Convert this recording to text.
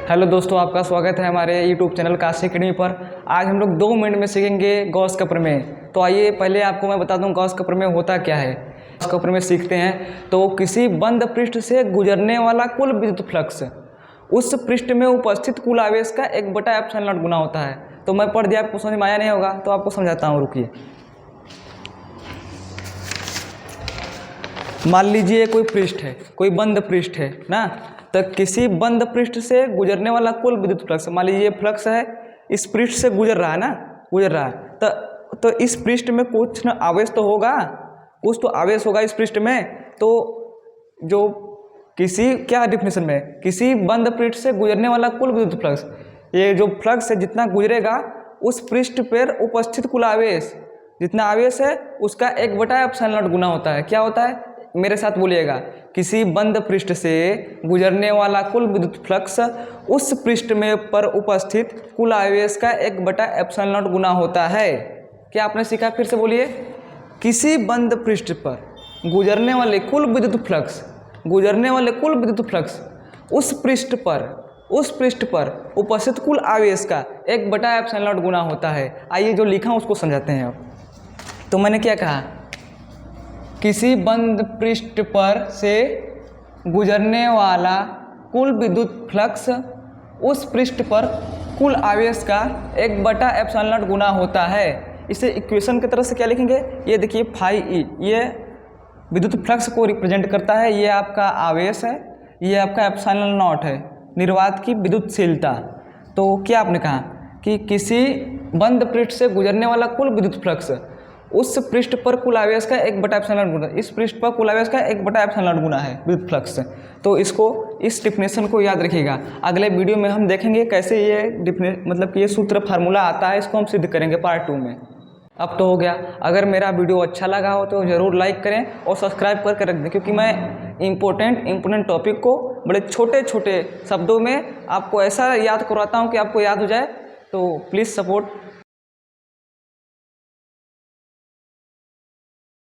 Hello दोस्तों, आपका स्वागत है हमारे यूट्यूब चैनल काशी अकेडमी पर। आज हम लोग 2 मिनट में सीखेंगे गॉस का प्रमेय। तो आइए पहले आपको मैं बता दूं गॉस का प्रमेय होता क्या है। गॉस का प्रमेय सीखते हैं। तो किसी बंद पृष्ठ से गुजरने वाला कुल विद्युत फ्लक्स उस पृष्ठ में उपस्थित कुल आवेश का 1/ε0 गुना होता है। तो मैं पढ़ दिया, आपको समझ में आया नहीं होगा तो आपको समझाता हूँ, रुकिए। मान लीजिए कोई पृष्ठ है, कोई बंद पृष्ठ है ना, तो किसी बंद पृष्ठ से गुजरने वाला कुल विद्युत फ्लक्स, मान लीजिए फ्लक्स है, इस पृष्ठ से गुजर रहा है ना, गुजर रहा है, तो इस पृष्ठ में कुछ न आवेश तो होगा, कुछ तो आवेश होगा इस पृष्ठ में। तो जो किसी क्या डिफिनेशन में, किसी बंद पृष्ठ से गुजरने वाला कुल विद्युत फ्लक्स, ये जो फ्लक्स है जितना गुजरेगा उस पृष्ठ पर उपस्थित कुल आवेश, जितना आवेश है उसका 1/ε0 गुना होता है। क्या होता है, मेरे साथ बोलिएगा। किसी बंद पृष्ठ से गुजरने वाला कुल विद्युत फ्लक्स उस पृष्ठ में पर उपस्थित कुल आवेश का 1/ε0 गुना होता है। क्या आपने सीखा, फिर से बोलिए। किसी बंद पृष्ठ पर गुजरने वाले कुल विद्युत फ्लक्स, गुजरने वाले कुल विद्युत फ्लक्स उस पृष्ठ पर उपस्थित कुल आवेश का 1/ε0 गुना होता है। आइए जो लिखा उसको समझाते हैं अब। तो मैंने क्या कहा, किसी बंद पृष्ठ पर से गुजरने वाला कुल विद्युत फ्लक्स उस पृष्ठ पर कुल आवेश का 1/ε0 गुना होता है। इसे इक्वेशन की तरह से क्या लिखेंगे, ये देखिए फाई ई, ये विद्युत फ्लक्स को रिप्रेजेंट करता है, ये आपका आवेश है, ये आपका ε0 है, निर्वात की विद्युतशीलता। तो क्या आपने कहा कि किसी बंद पृष्ठ से गुजरने वाला कुल विद्युत फ्लक्स उस पृष्ठ पर कुल आवेश का 1/ε0 गुना, इस पृष्ठ पर कुल आवेश का 1/ε0 गुना है विद्युत फ्लक्स। तो इसको, इस डिफिनेशन को याद रखिएगा। अगले वीडियो में हम देखेंगे कैसे ये मतलब कि ये सूत्र फार्मूला आता है, इसको हम सिद्ध करेंगे पार्ट 2 में। अब तो हो गया। अगर मेरा वीडियो अच्छा लगा हो तो ज़रूर लाइक करें और सब्सक्राइब करके रख दें, क्योंकि मैं इम्पोर्टेंट टॉपिक को बड़े छोटे छोटे शब्दों में आपको ऐसा याद करवाता हूँ कि आपको याद हो जाए। तो प्लीज़ सपोर्ट